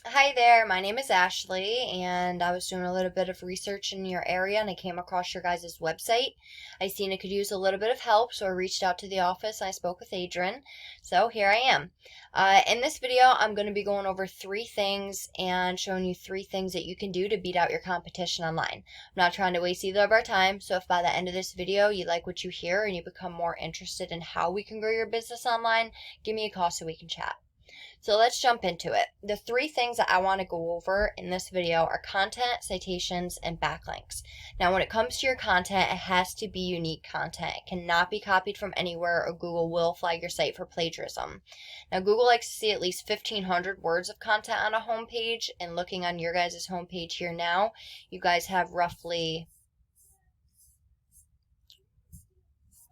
Hi there, my name is Ashley, and I was doing a little bit of research in your area and I came across your guys' website. I seen it could use a little bit of help, so I reached out to the office and I spoke with Adrian. So here I am. In this video, I'm going to be going over three things and showing you three things that you can do to beat out your competition online. I'm not trying to waste either of our time, so if by the end of this video you like what you hear and you become more interested in how we can grow your business online, give me a call so we can chat. So let's jump into it. The three things that I want to go over in this video are content, citations, and backlinks. Now, when it comes to your content, it has to be unique content. It cannot be copied from anywhere or Google will flag your site for plagiarism. Now, Google likes to see at least 1,500 words of content on a homepage, and looking on your guys' homepage here now, you guys have roughly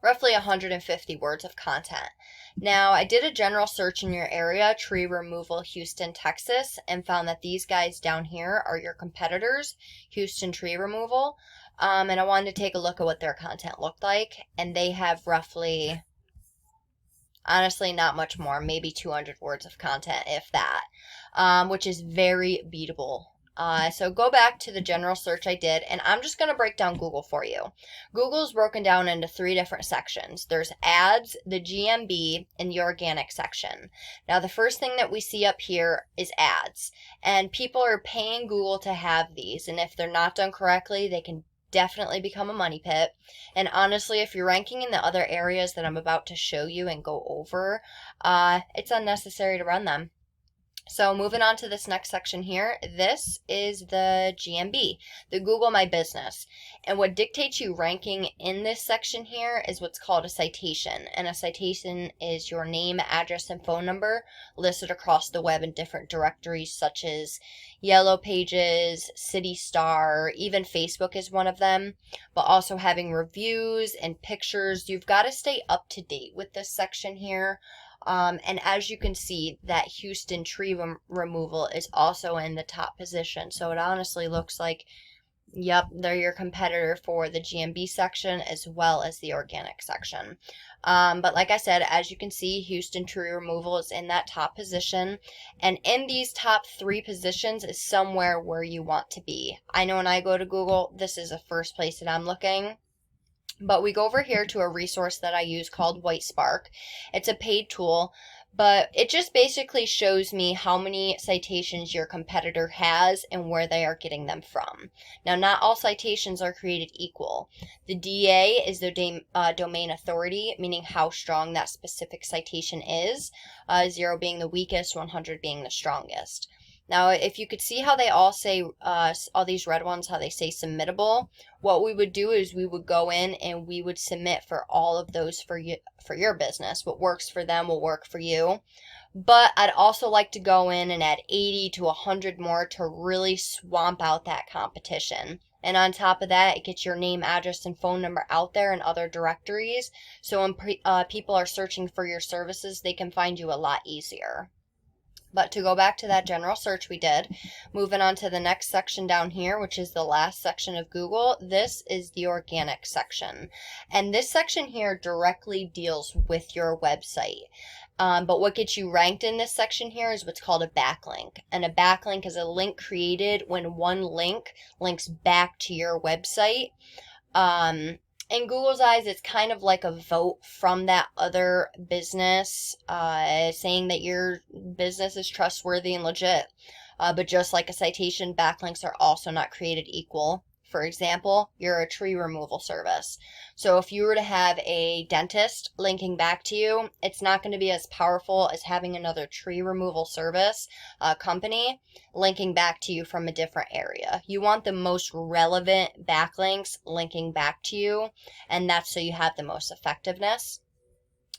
150 words of content. Now, I did a general search in your area, tree removal, Houston, Texas, and found that these guys down here are your competitors, Houston Tree Removal. And I wanted to take a look at what their content looked like, and they have roughly, honestly, not much more, maybe 200 words of content, if that, which is very beatable. So go back to the general search I did, and I'm just going to break down Google for you. Google's broken down into three different sections. There's ads, the GMB, and the organic section. Now, the first thing that we see up here is ads, and people are paying Google to have these, and if they're not done correctly, they can definitely become a money pit. And honestly, if you're ranking in the other areas that I'm about to show you and go over, it's unnecessary to run them. So moving on to this next section here, this is the GMB, the Google My Business. And what dictates you ranking in this section here is what's called a citation. And a citation is your name, address, and phone number listed across the web in different directories such as Yellow Pages, City Star, even Facebook is one of them. But also having reviews and pictures. You've got to stay up to date with this section here. And as you can see, that Houston tree removal is also in the top position. So it honestly looks like, yep, they're your competitor for the GMB section as well as the organic section. But like I said, as you can see, Houston tree removal is in that top position. And in these top three positions is somewhere where you want to be. I know when I go to Google, this is the first place that I'm looking. But we go over here to a resource that I use called WhiteSpark. It's a paid tool, but it just basically shows me how many citations your competitor has and where they are getting them from. Now, not all citations are created equal. The DA is the domain authority, meaning how strong that specific citation is, 0 being the weakest, 100 being the strongest. Now, if you could see how they all say, all these red ones, how they say submittable, what we would do is we would go in and we would submit for all of those for your business. What works for them will work for you. But I'd also like to go in and add 80 to 100 more to really swamp out that competition. And on top of that, it gets your name, address, and phone number out there in other directories. So when people are searching for your services, they can find you a lot easier. But to go back to that general search we did, moving on to the next section down here, which is the last section of Google, this is the organic section. And this section here directly deals with your website. But what gets you ranked in this section here is what's called a backlink. And a backlink is a link created when one link links back to your website. In Google's eyes, it's kind of like a vote from that other business, saying that your business is trustworthy and legit. But just like a citation, backlinks are also not created equal. For example, you're a tree removal service. So if you were to have a dentist linking back to you, it's not going to be as powerful as having another tree removal service company linking back to you from a different area. You want the most relevant backlinks linking back to you, and that's so you have the most effectiveness.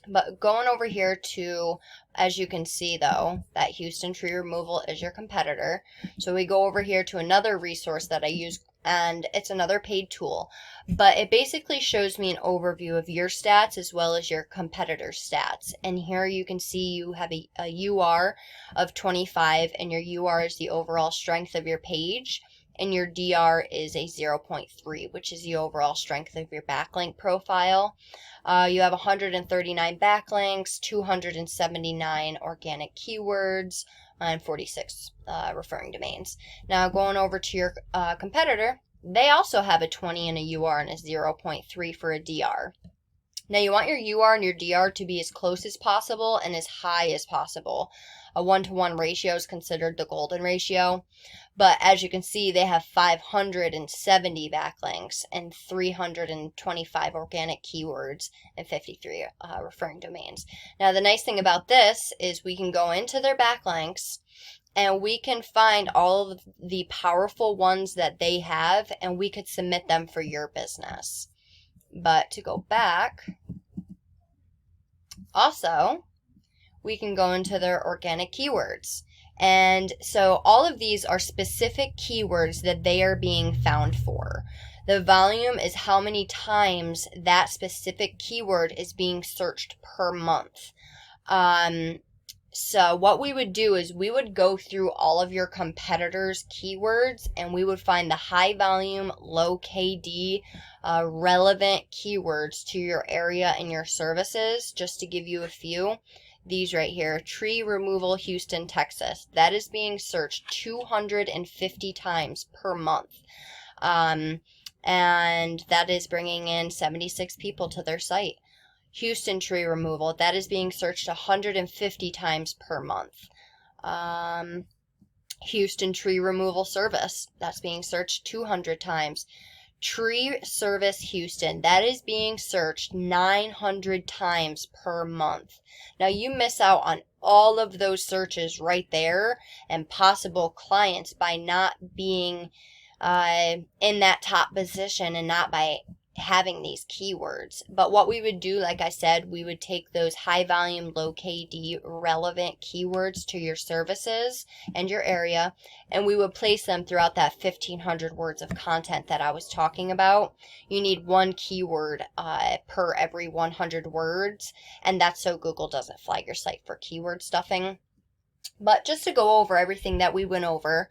But going over here to, as you can see though, that Houston tree removal is your competitor. So we go over here to another resource that I use, and it's another paid tool. But it basically shows me an overview of your stats as well as your competitor's stats. And here you can see you have a UR of 25, and your UR is the overall strength of your page. And your DR is a 0.3, which is the overall strength of your backlink profile. You have 139 backlinks, 279 organic keywords, and 46 referring domains. Now going over to your competitor, they also have a 20 and a UR and a 0.3 for a DR. Now you want your UR and your DR to be as close as possible and as high as possible. A 1-to-1 ratio is considered the golden ratio. But as you can see, they have 570 backlinks and 325 organic keywords and 53 referring domains. Now the nice thing about this is we can go into their backlinks and we can find all of the powerful ones that they have, and we could submit them for your business. But to go back, also, we can go into their organic keywords. And so all of these are specific keywords that they are being found for. The volume is how many times that specific keyword is being searched per month. So what we would do is we would go through all of your competitors' keywords, and we would find the high volume, low KD, relevant keywords to your area and your services. Just to give you a few, these right here: tree removal, Houston, Texas. That is being searched 250 times per month. And that is bringing in 76 people to their site. Houston tree removal, that is being searched 150 times per month. Houston tree removal service, that's being searched 200 times. Tree service Houston, that is being searched 900 times per month. Now you miss out on all of those searches right there and possible clients by not being in that top position and not by having these keywords. But what we would do, like I said, we would take those high volume, low KD relevant keywords to your services and your area, and we would place them throughout that 1,500 words of content that I was talking about. You need one keyword per every 100 words, and that's so Google doesn't flag your site for keyword stuffing. But just to go over everything that we went over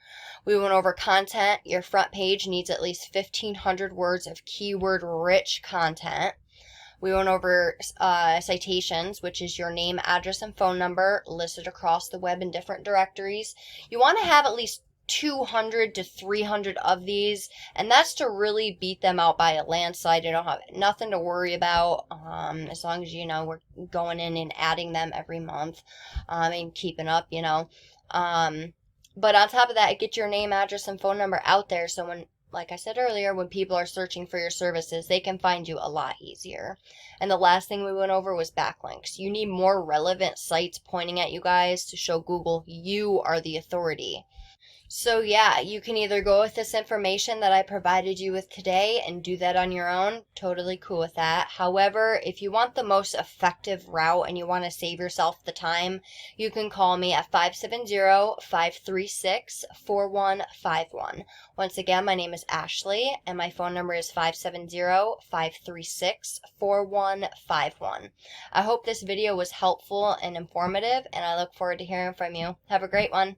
content. Your front page needs at least 1,500 words of keyword-rich content. We went over citations, which is your name, address, and phone number listed across the web in different directories. You want to have at least 200 to 300 of these, and that's to really beat them out by a landslide. You don't have nothing to worry about, as long as we're going in and adding them every month, and keeping up, but on top of that, get your name, address, and phone number out there, so when, like I said earlier, when people are searching for your services, they can find you a lot easier. And the last thing we went over was backlinks. You need more relevant sites pointing at you guys to show Google you are the authority. So yeah, you can either go with this information that I provided you with today and do that on your own. Totally cool with that. However, if you want the most effective route and you want to save yourself the time, you can call me at 570-536-4151. Once again, my name is Ashley and my phone number is 570-536-4151. I hope this video was helpful and informative, and I look forward to hearing from you. Have a great one.